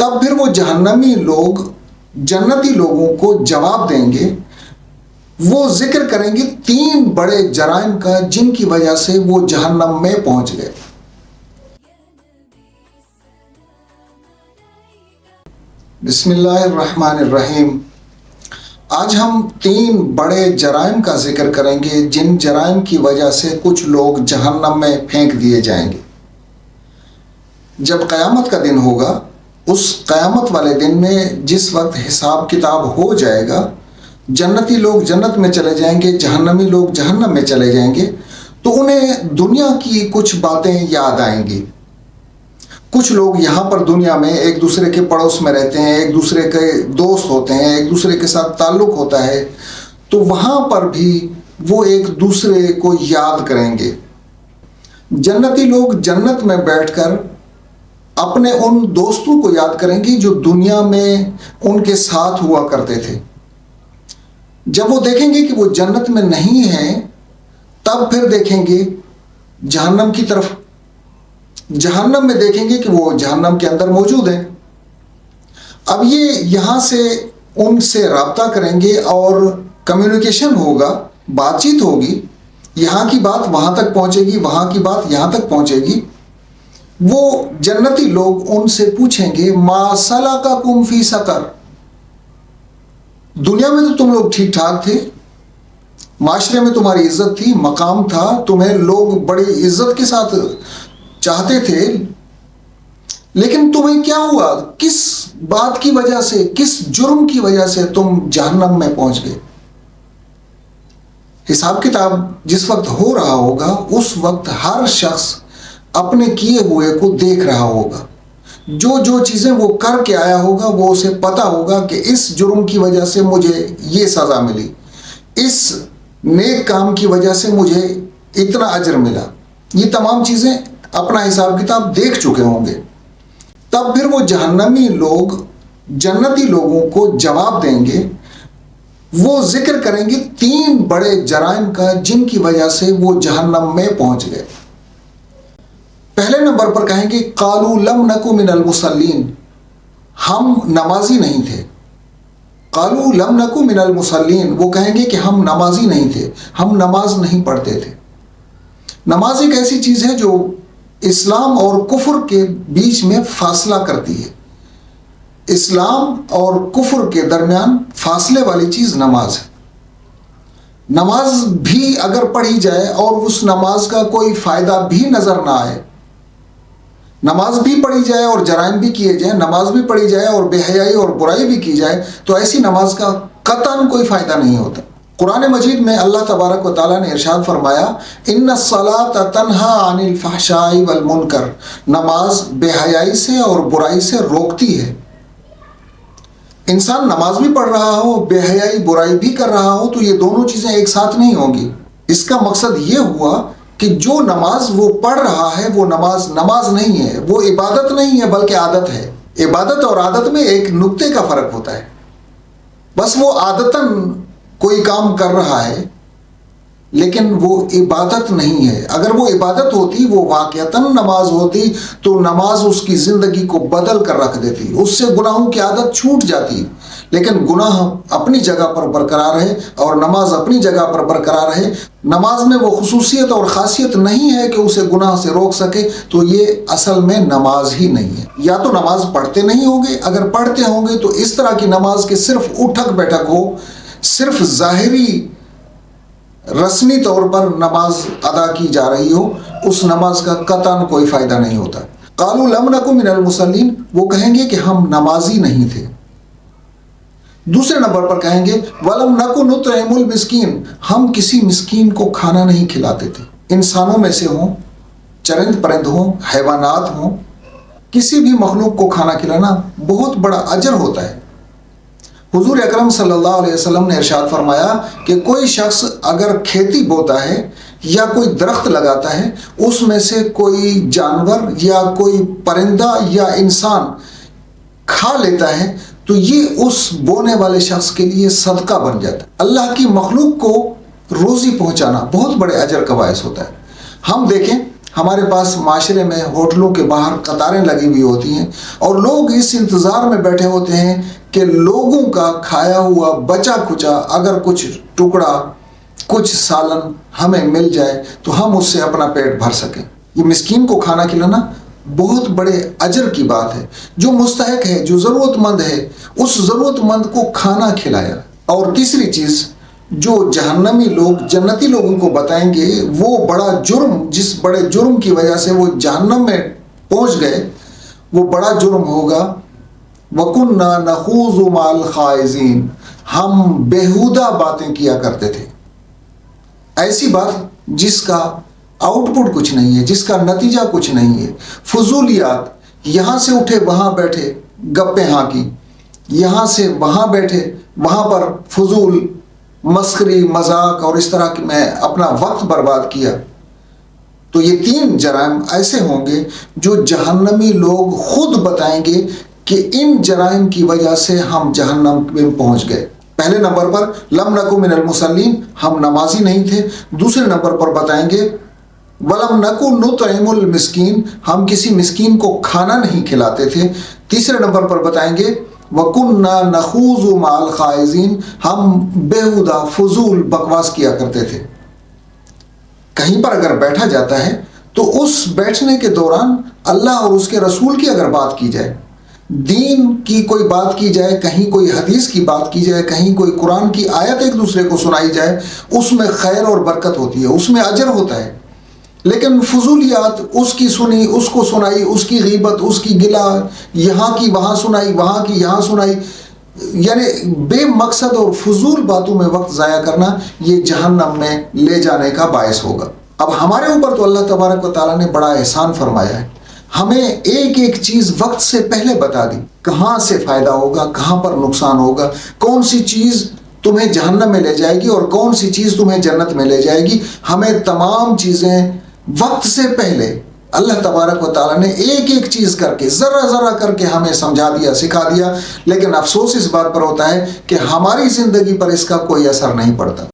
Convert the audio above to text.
तब फिर वो जहन्नमी लोग जन्नती लोगों को जवाब देंगे, वो जिक्र करेंगे 3 बड़े जराइम का जिनकी वजह से वो जहन्नम में पहुंच गए। बिस्मिल्लाहिर्रहमानिर्रहीम। आज हम 3 बड़े जराइम का जिक्र करेंगे जिन जराइम की वजह से कुछ लोग जहन्नम में फेंक दिए जाएंगे। जब क़यामत का दिन होगा, उस क़यामत वाले दिन में जिस वक्त हिसाब किताब हो जाएगा, जन्नती लोग जन्नत में चले जाएंगे, जहन्नमी लोग जहन्नम में चले जाएंगे, तो उन्हें दुनिया की कुछ बातें याद आएंगी। कुछ लोग यहाँ पर दुनिया में एक दूसरे के पड़ोस में रहते हैं, एक दूसरे के दोस्त होते हैं, एक दूसरे के साथ ताल्लुक़ होता है, तो वहाँ पर भी वो एक दूसरे को याद करेंगे। जन्नती लोग जन्नत में बैठकर अपने उन दोस्तों को याद करेंगे जो दुनिया में उनके साथ हुआ करते थे। जब वो देखेंगे कि वो जन्नत में नहीं हैं, तब फिर देखेंगे जहन्नम की तरफ। जहन्नम में देखेंगे कि वो जहन्नम के अंदर मौजूद है। अब ये यहाँ से उनसे राब्ता करेंगे और कम्युनिकेशन होगा, बातचीत होगी। यहाँ की बात वहाँ तक पहुँचेगी, वहाँ की बात यहाँ तक पहुँचेगी। वो जन्नती लोग उनसे पूछेंगे, मा सलकाकुम फी सकर। दुनिया में तो तुम लोग ठीक ठाक थे, माशरे में तुम्हारी इज्जत थी, मकाम था, तुम्हें लोग बड़ी इज्जत के साथ चाहते थे, लेकिन तुम्हें क्या हुआ? किस बात की वजह से, किस जुर्म की वजह से तुम जहन्नम में पहुंच गए? हिसाब किताब जिस वक्त हो रहा होगा, उस वक्त हर शख्स अपने किए हुए को देख रहा होगा। जो जो चीज़ें वो करके आया होगा, वो उसे पता होगा कि इस जुर्म की वजह से मुझे ये सज़ा मिली, इस नेक काम की वजह से मुझे इतना अजर मिला। ये तमाम चीज़ें अपना हिसाब किताब देख चुके होंगे। तब फिर वो जहन्नमी लोग जन्नती लोगों को जवाब देंगे, वो जिक्र करेंगे 3 बड़े जराइम का जिनकी वजह से वो जहन्नम में पहुंच गए। पहले नंबर पर कहेंगे, कालू लम नकु मिनल मुसल्लीन, हम नमाजी नहीं थे। कालू लम नकु मिनल मुसल्लीन, वो कहेंगे कि हम नमाजी नहीं थे, हम नमाज नहीं पढ़ते थे। नमाज एक ऐसी चीज़ है जो इस्लाम और कुफ्र के बीच में फासला करती है। इस्लाम और कुफ्र के दरमियान फासले वाली चीज़ नमाज है। नमाज भी अगर पढ़ी जाए और उस नमाज का कोई फ़ायदा भी नज़र ना आए, नमाज भी पढ़ी जाए और जराइम भी किए जाए, नमाज भी पढ़ी जाए और बेहयाई और बुराई भी की जाए, तो ऐसी नमाज का कतन कोई फ़ायदा नहीं होता। कुरान मजीद में अल्लाह तबारक व तआला ने इरशाद फरमाया, इन्नस्सलात तन्हा अनिल फहशाई वल मुनकर, नमाज बेहयाई से और बुराई से रोकती है। इंसान नमाज भी पढ़ रहा हो, बेहयाई बुराई भी कर रहा हो, तो ये दोनों चीज़ें एक साथ नहीं होंगी। इसका मकसद ये हुआ कि जो नमाज वो पढ़ रहा है, वो नमाज नहीं है, वो इबादत नहीं है, बल्कि आदत है। इबादत और आदत में एक नुक्ते का फ़र्क होता है। बस वो आदतन कोई काम कर रहा है, लेकिन वो इबादत नहीं है। अगर वो इबादत होती, वो वाक़अतन नमाज होती, तो नमाज उसकी ज़िंदगी को बदल कर रख देती, उससे गुनाहों की आदत छूट जाती। लेकिन गुनाह अपनी जगह पर बरकरार है और नमाज अपनी जगह पर बरकरार है। नमाज में वो खुसूसियत और ख़ासियत नहीं है कि उसे गुनाह से रोक सके, तो ये असल में नमाज ही नहीं है। या तो नमाज पढ़ते नहीं होंगे, अगर पढ़ते होंगे तो इस तरह की नमाज के सिर्फ उठक बैठक हो, सिर्फ ज़ाहिरी रस्मी तौर पर नमाज अदा की जा रही हो, उस नमाज का कतन कोई फ़ायदा नहीं होता। कालू लम नकु मिनल मुसल्लीन, वो कहेंगे कि हम नमाजी नहीं थे। दूसरे नंबर पर कहेंगे, वलम नकु नुतइमुल मिस्कीन, हम किसी मिस्कीन को खाना नहीं खिलाते थे। इंसानों में से हों, चरिंद परिंद हों, हैवानात हों, किसी भी मखलूक को खाना खिलाना बहुत बड़ा अजर होता है। हुजूर अकरम सल्लल्लाहु अलैहि वसल्लम ने इरशाद फरमाया कि कोई शख्स अगर खेती बोता है या कोई दरख्त लगाता है, उसमें से कोई जानवर या कोई परिंदा या इंसान खा लेता है, तो ये उस बोने वाले शख्स के लिए सदका बन जाता है। अल्लाह की मखलूक को रोज़ी पहुंचाना बहुत बड़े अजर का बायस होता है। हम देखें, ہمارے پاس معاشرے میں ہوٹلوں کے باہر قطاریں لگی ہوئی ہوتی ہیں اور لوگ اس انتظار میں بیٹھے ہوتے ہیں کہ لوگوں کا کھایا ہوا بچا کھچا اگر کچھ ٹکڑا کچھ سالن ہمیں مل جائے تو ہم اس سے اپنا پیٹ بھر سکیں۔ یہ مسکین کو کھانا کھلانا بہت بڑے اجر کی بات ہے۔ جو مستحق ہے، جو ضرورت مند ہے، اس ضرورت مند کو کھانا کھلایا۔ اور تیسری چیز جو جہنمی لوگ جنتی لوگوں کو بتائیں گے، وہ بڑا جرم، جس بڑے جرم کی وجہ سے وہ جہنم میں پہنچ گئے، وہ بڑا جرم ہوگا وَكُنَّا نَخُوضُ مَعَ الْخَائِضِينَ، ہم بیہودہ باتیں کیا کرتے تھے۔ ایسی بات جس کا آؤٹ پٹ کچھ نہیں ہے، جس کا نتیجہ کچھ نہیں ہے، فضولیات، یہاں سے اٹھے وہاں بیٹھے گپیں ہانکی، یہاں سے وہاں بیٹھے وہاں پر فضول مسخری مذاق اور اس طرح میں اپنا وقت برباد کیا۔ تو یہ 3 جرائم ایسے ہوں گے جو جہنمی لوگ خود بتائیں گے کہ ان جرائم کی وجہ سے ہم جہنم میں پہنچ گئے۔ پہلے نمبر پر لم نکو من المصلین، ہم نمازی نہیں تھے۔ دوسرے نمبر پر بتائیں گے ولم نکو نطعم المسکین، ہم کسی مسکین کو کھانا نہیں کھلاتے تھے۔ تیسرے نمبر پر بتائیں گے وَكُنَّا نَخُوضُ مَعَ الْخَائِضِينَ، ہم بیہودہ فضول بکواس کیا کرتے تھے۔ کہیں پر اگر بیٹھا جاتا ہے تو اس بیٹھنے کے دوران اللہ اور اس کے رسول کی اگر بات کی جائے، دین کی کوئی بات کی جائے، کہیں کوئی حدیث کی بات کی جائے، کہیں کوئی قرآن کی آیت ایک دوسرے کو سنائی جائے، اس میں خیر اور برکت ہوتی ہے، اس میں اجر ہوتا ہے۔ لیکن فضولیات، اس کی سنی، اس کو سنائی، اس کی غیبت، اس کی گلہ، یہاں کی وہاں سنائی، وہاں کی یہاں سنائی، یعنی بے مقصد اور فضول باتوں میں وقت ضائع کرنا، یہ جہنم میں لے جانے کا باعث ہوگا۔ اب ہمارے اوپر تو اللہ تبارک و تعالیٰ نے بڑا احسان فرمایا ہے، ہمیں ایک ایک چیز وقت سے پہلے بتا دی، کہاں سے فائدہ ہوگا، کہاں پر نقصان ہوگا، کون سی چیز تمہیں جہنم میں لے جائے گی اور کون سی چیز تمہیں جنت میں لے جائے گی۔ ہمیں تمام چیزیں وقت سے پہلے اللہ تبارک و تعالیٰ نے ایک ایک چیز کر کے، ذرہ ذرہ کر کے ہمیں سمجھا دیا، سکھا دیا، لیکن افسوس اس بات پر ہوتا ہے کہ ہماری زندگی پر اس کا کوئی اثر نہیں پڑتا۔